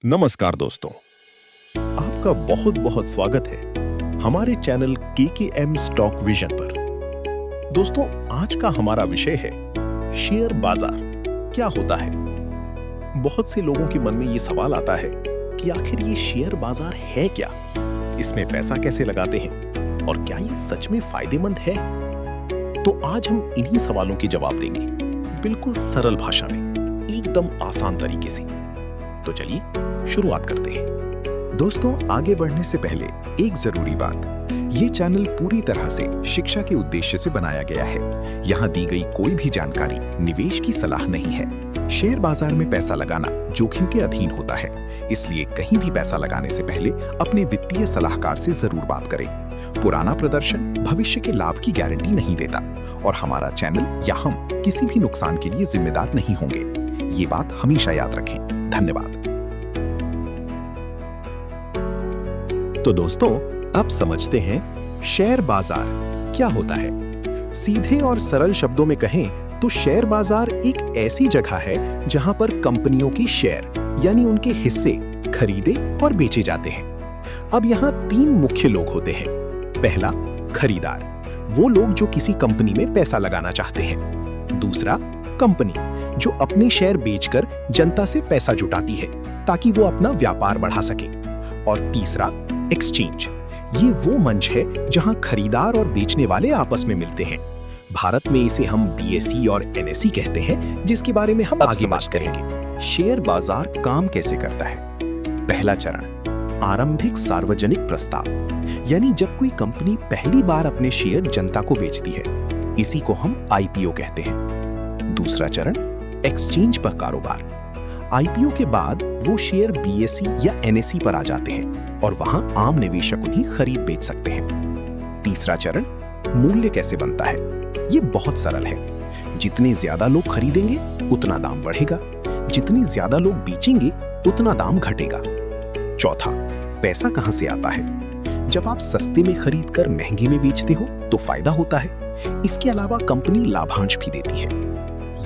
नमस्कार दोस्तों, आपका बहुत बहुत स्वागत है हमारे चैनल केकेएम स्टॉक विजन पर। दोस्तों, आज का हमारा विषय है शेयर बाजार क्या होता है। बहुत से लोगों के मन में ये सवाल आता है कि आखिर ये शेयर बाजार है क्या, इसमें पैसा कैसे लगाते हैं और क्या ये सच में फायदेमंद है। तो आज हम इन्हीं सवालों के जवाब देंगे, बिल्कुल सरल भाषा में, एकदम आसान तरीके से। तो चलिए शुरुआत करते हैं। दोस्तों, आगे बढ़ने से पहले एक जरूरी बात, ये चैनल पूरी तरह से शिक्षा के उद्देश्य से बनाया गया है। यहाँ दी गई कोई भी जानकारी निवेश की सलाह नहीं है। शेयर बाजार में पैसा लगाना जोखिम के अधीन होता है, इसलिए कहीं भी पैसा लगाने से पहले अपने वित्तीय सलाहकार से जरूर बात करें। पुराना प्रदर्शन भविष्य के लाभ की गारंटी नहीं देता और हमारा चैनल या हम किसी भी नुकसान के लिए जिम्मेदार नहीं होंगे। ये बात हमेशा याद रखें। धन्यवाद। तो दोस्तों, अब समझते हैं शेयर बाजार क्या होता है। सीधे और सरल शब्दों में कहें तो शेयर बाजार एक ऐसी जगह है जहां पर कंपनियों की शेयर यानी उनके हिस्से खरीदे और बेचे जाते हैं। अब यहां तीन मुख्य लोग होते हैं। पहला, खरीदार, वो लोग जो किसी कंपनी में पैसा लगाना चाहते हैं। दूसरा, कंपनी, जो अपने शेयर बेचकर जनता से पैसा जुटाती है ताकि वो अपना व्यापार बढ़ा सके। और तीसरा, एक्सचेंज, ये वो मंच है जहां खरीदार और बेचने वाले आपस में मिलते हैं। भारत में इसे हम बीएसई और एनएसई कहते हैं, जिसके बारे में हम आगे बात करेंगे। शेयर बाजार काम कैसे करता है? पहला चरण, आरंभिक सार्वजनिक प्रस्ताव, यानी जब कोई कंपनी पहली बार अपने शेयर जनता को बेचती है, इसी को हम आईपीओ कहते हैं। दूसरा चरण, एक्सचेंज पर कारोबार। आईपीओ के बाद वो शेयर बीएसई या एनएसई पर आ जाते हैं और वहां आम निवेशक उन्हें खरीद बेच सकते हैं। तीसरा चरण, मूल्य कैसे बनता है। ये बहुत सरल है। जितने ज्यादा लोग खरीदेंगे उतना दाम बढ़ेगा, जितने ज्यादा लोग बेचेंगे उतना दाम घटेगा। चौथा, पैसा कहां से आता है। जब आप सस्ते में खरीद कर महंगे में बेचते हो तो फायदा होता है। इसके अलावा कंपनी लाभांश भी देती है।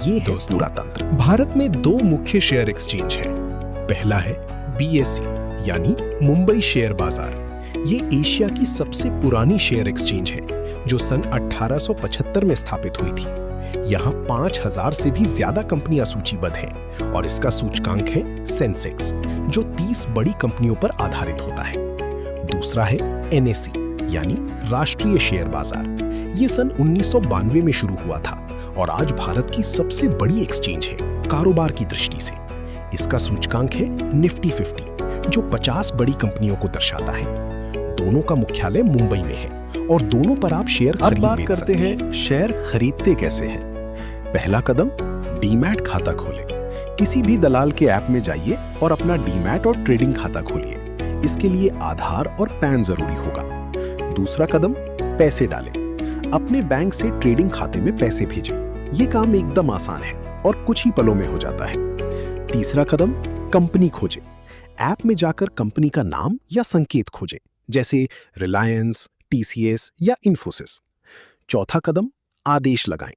ये है पूरा तंत्र। भारत में दो मुख्य शेयर एक्सचेंज हैं। पहला है बीएसई यानी मुंबई शेयर बाजार। ये एशिया की सबसे पुरानी शेयर एक्सचेंज है जो सन 1875 में स्थापित हुई थी। यहाँ 5000 से भी ज्यादा कंपनियां सूचीबद्ध हैं और इसका सूचकांक है सेंसेक्स, जो 30 बड़ी कंपनियों पर आधारित होता है। दूसरा है एनएसई यानी राष्ट्रीय शेयर बाजार। ये सन 1992 में शुरू हुआ था और आज भारत की सबसे बड़ी एक्सचेंज है कारोबार की दृष्टि से। इसका सूचकांक है निफ्टी 50, जो 50 बड़ी कंपनियों को दर्शाता है। दोनों का मुख्यालय मुंबई में है और दोनों पर आप शेयर खरीद बेच सकते हैं। अब बात करते हैं शेयर खरीदते कैसे हैं। पहला कदम, डीमैट खाता खोलें। किसी भी दलाल के ऐप में जाइए और अपना डीमैट और ट्रेडिंग खाता खोलिए। इसके लिए आधार और पैन जरूरी होगा। दूसरा कदम, पैसे डालें। अपने बैंक से ट्रेडिंग खाते में पैसे भेजें। ये काम एकदम आसान है और कुछ ही पलों में हो जाता है। तीसरा कदम, कंपनी खोजें। ऐप में जाकर कंपनी का नाम या संकेत खोजें, जैसे रिलायंस, टीसीएस या इन्फोसिस। चौथा कदम, आदेश लगाएं।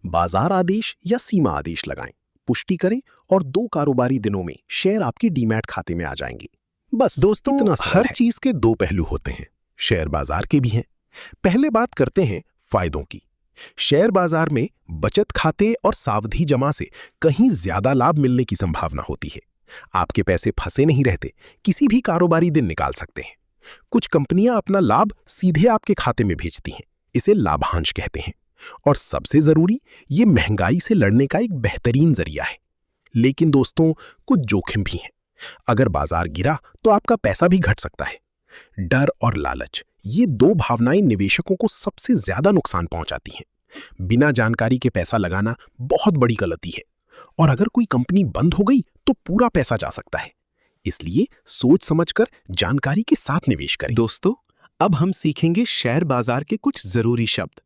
बाजार आदेश या सीमा आदेश लगाएं, पुष्टि करें और 2 कारोबारी दिनों में शेयर आपके डीमैट खाते में आ जाएंगे। बस दोस्तों, इतना हर है। चीज के दो पहलू होते हैं, शेयर बाजार के भी हैं। पहले बात करते हैं फायदों की। शेयर बाजार में बचत खाते और सावधि जमा से कहीं ज्यादा लाभ मिलने की संभावना होती है। आपके पैसे फंसे नहीं रहते, किसी भी कारोबारी दिन निकाल सकते हैं। कुछ कंपनियां अपना लाभ सीधे आपके खाते में भेजती हैं, इसे लाभांश कहते हैं। और सबसे जरूरी, ये महंगाई से लड़ने का एक बेहतरीन जरिया है। लेकिन दोस्तों, कुछ जोखिम भी हैं। अगर बाजार गिरा तो आपका पैसा भी घट सकता है। डर और लालच, ये दो भावनाएं निवेशकों को सबसे ज्यादा नुकसान पहुंचाती हैं। बिना जानकारी के पैसा लगाना बहुत बड़ी गलती है और अगर कोई कंपनी बंद हो गई तो पूरा पैसा जा सकता है। इसलिए सोच समझकर जानकारी के साथ निवेश करें। दोस्तों, अब हम सीखेंगे शेयर बाजार के कुछ जरूरी शब्द।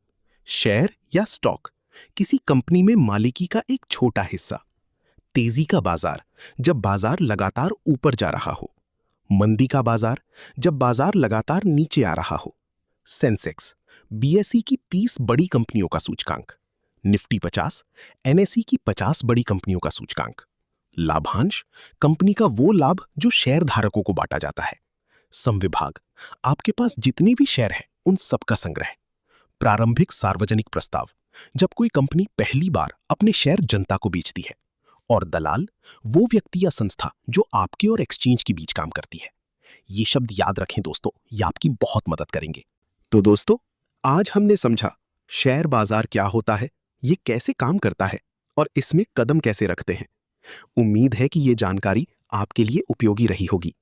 शेयर या स्टॉक, किसी कंपनी में मालिकी का एक छोटा हिस्सा। तेजी का बाजार, जब बाजार लगातार ऊपर जा रहा हो। मंदी का बाजार, जब बाजार लगातार नीचे आ रहा हो। सेंसेक्स, बीएसई की 30 बड़ी कंपनियों का सूचकांक। निफ्टी 50, एनएसई की 50 बड़ी कंपनियों का सूचकांक। लाभांश कंपनी का वो लाभ जो शेयर धारकों को बांटा जाता है। समविभाग आपके पास जितने भी शेयर हैं उन सबका संग्रह। प्रारंभिक सार्वजनिक प्रस्ताव जब कोई कंपनी पहली बार अपने शेयर जनता को बेचती है। और दलाल वो व्यक्ति या संस्था जो आपके और एक्सचेंज के बीच काम करती है। ये शब्द याद रखें दोस्तों, ये आपकी बहुत मदद करेंगे। तो दोस्तों, आज हमने समझा शेयर बाजार क्या होता है, ये कैसे काम करता है और इसमें कदम कैसे रखते हैं। उम्मीद है कि ये जानकारी आपके लिए उपयोगी रही होगी।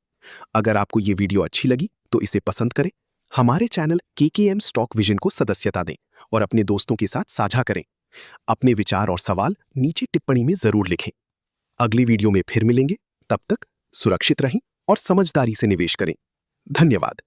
अगर आपको ये वीडियो अच्छी लगी तो इसे पसंद करें, हमारे चैनल केकेएम स्टॉक विजन को सदस्यता दें और अपने दोस्तों के साथ साझा करें। अपने विचार और सवाल नीचे टिप्पणी में जरूर लिखें। अगली वीडियो में फिर मिलेंगे, तब तक सुरक्षित रहें और समझदारी से निवेश करें। धन्यवाद।